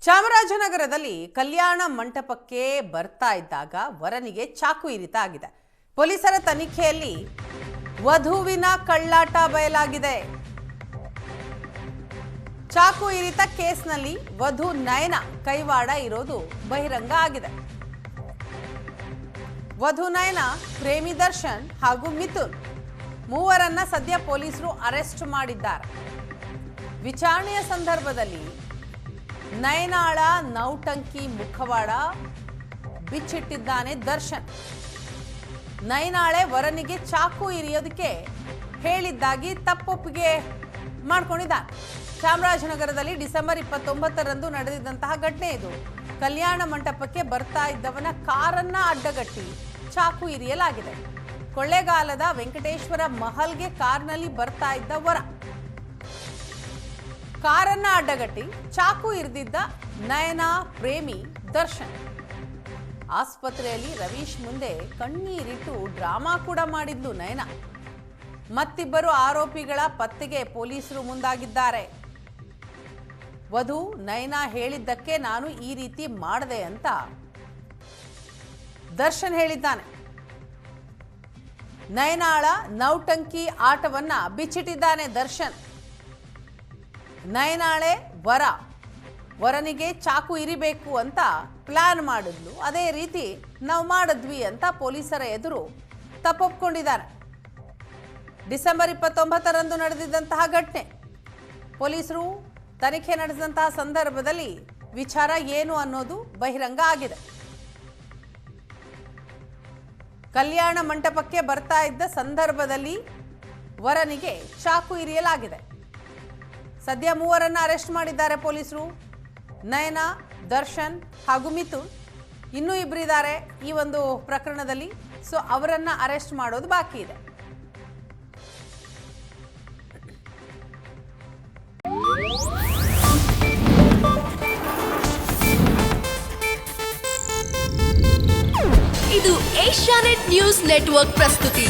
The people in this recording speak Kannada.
ಚಾಮರಾಜನಗರದಲ್ಲಿ ಕಲ್ಯಾಣ ಮಂಟಪಕ್ಕೆ ಬರ್ತಾ ಇದ್ದಾಗ ವರನಿಗೆ ಚಾಕು ಇರಿತ ಆಗಿದೆ. ಪೊಲೀಸರ ತನಿಖೆಯಲ್ಲಿ ವಧುವಿನ ಕಳ್ಳಾಟ ಬಯಲಾಗಿದೆ. ಚಾಕು ಇರಿತ ಕೇಸ್ನಲ್ಲಿ ವಧು ನಯನ ಕೈವಾಡ ಇರೋದು ಬಹಿರಂಗ ಆಗಿದೆ. ವಧು ನಯನ, ಪ್ರೇಮಿ ದರ್ಶನ್ ಹಾಗೂ ಮಿಥುನ್ ಮೂವರನ್ನ ಸದ್ಯ ಪೊಲೀಸರು ಅರೆಸ್ಟ್ ಮಾಡಿದ್ದಾರೆ. ವಿಚಾರಣೆಯ ಸಂದರ್ಭದಲ್ಲಿ ನಯನಾಳ ನೌಟಂಕಿ ಮುಖವಾಡ ಬಿಚ್ಚಿಟ್ಟಿದ್ದಾನೆ ದರ್ಶನ್. ನಯನಾಳೆ ವರನಿಗೆ ಚಾಕು ಇರಿಯೋದಕ್ಕೆ ಹೇಳಿದ್ದಾಗಿ ತಪ್ಪೊಪ್ಪಿಗೆ ಮಾಡ್ಕೊಂಡಿದ್ದಾನೆ. ಚಾಮರಾಜನಗರದಲ್ಲಿ ಡಿಸೆಂಬರ್ 29ರಂದು ನಡೆದಿದ್ದಂತಹ ಘಟನೆ ಇದು. ಕಲ್ಯಾಣ ಮಂಟಪಕ್ಕೆ ಬರ್ತಾ ಇದ್ದವನ ಕಾರನ್ನ ಅಡ್ಡಗಟ್ಟಿ ಚಾಕು ಇರಿಯಲಾಗಿದೆ. ಕೊಳ್ಳೇಗಾಲದ ವೆಂಕಟೇಶ್ವರ ಮಹಲ್ಗೆ ಕಾರ್ನಲ್ಲಿ ಬರ್ತಾ ಇದ್ದ ವರ ಕಾರನ್ನ ಅಡ್ಡಗಟ್ಟಿ ಚಾಕು ಇರಿದಿದ್ದ ನಯನ ಪ್ರೇಮಿ ದರ್ಶನ್. ಆಸ್ಪತ್ರೆಯಲ್ಲಿ ರವೀಶ್ ಮುಂದೆ ಕಣ್ಣೀರಿಟ್ಟು ಡ್ರಾಮಾ ಕೂಡ ಮಾಡಿದ್ಲು ನಯನ. ಮತ್ತಿಬ್ಬರು ಆರೋಪಿಗಳ ಪತ್ತೆಗೆ ಪೊಲೀಸರು ಮುಂದಾಗಿದ್ದಾರೆ. ವಧು ನಯನ ಹೇಳಿದ್ದಕ್ಕೆ ನಾನು ಈ ರೀತಿ ಮಾಡಿದೆ ಅಂತ ದರ್ಶನ್ ಹೇಳಿದ್ದಾನೆ. ನಯನಾಳ ನೌಟಂಕಿ ಆಟವನ್ನ ಬಿಚ್ಚಿಟ್ಟಿದ್ದಾನೆ ದರ್ಶನ್. ನಯನಾಳೆ ವರನಿಗೆ ಚಾಕು ಇರಿಬೇಕು ಅಂತ ಪ್ಲಾನ್ ಮಾಡಿದ್ಲು, ಅದೇ ರೀತಿ ನಾವು ಮಾಡಿದ್ವಿ ಅಂತ ಪೊಲೀಸರ ಎದುರು ತಪ್ಪೊಪ್ಕೊಂಡಿದ್ದಾರೆ. ಡಿಸೆಂಬರ್ 29ರಂದು ನಡೆದಿದ್ದಂತಹ ಘಟನೆ. ಪೊಲೀಸರು ತನಿಖೆ ನಡೆಸಿದಂತಹ ಸಂದರ್ಭದಲ್ಲಿ ವಿಚಾರ ಏನು ಅನ್ನೋದು ಬಹಿರಂಗ ಆಗಿದೆ. ಕಲ್ಯಾಣ ಮಂಟಪಕ್ಕೆ ಬರ್ತಾ ಇದ್ದ ಸಂದರ್ಭದಲ್ಲಿ ವರನಿಗೆ ಚಾಕು ಇರಿಯಲಾಗಿದೆ. ಸದ್ಯ ಮೂವರನ್ನ ಅರೆಸ್ಟ್ ಮಾಡಿದ್ದಾರೆ ಪೊಲೀಸರು. ನಯನ, ದರ್ಶನ್ ಹಾಗೂ ಮಿಥುನ್, ಇನ್ನೂ ಇಬ್ಬರಿದ್ದಾರೆ ಈ ಒಂದು ಪ್ರಕರಣದಲ್ಲಿ. ಸೊ ಅವರನ್ನ ಅರೆಸ್ಟ್ ಮಾಡೋದು ಬಾಕಿ ಇದೆ. ಇದು ಏಷ್ಯಾನೆಟ್ ನ್ಯೂಸ್ ನೆಟ್ವರ್ಕ್ ಪ್ರಸ್ತುತಿ.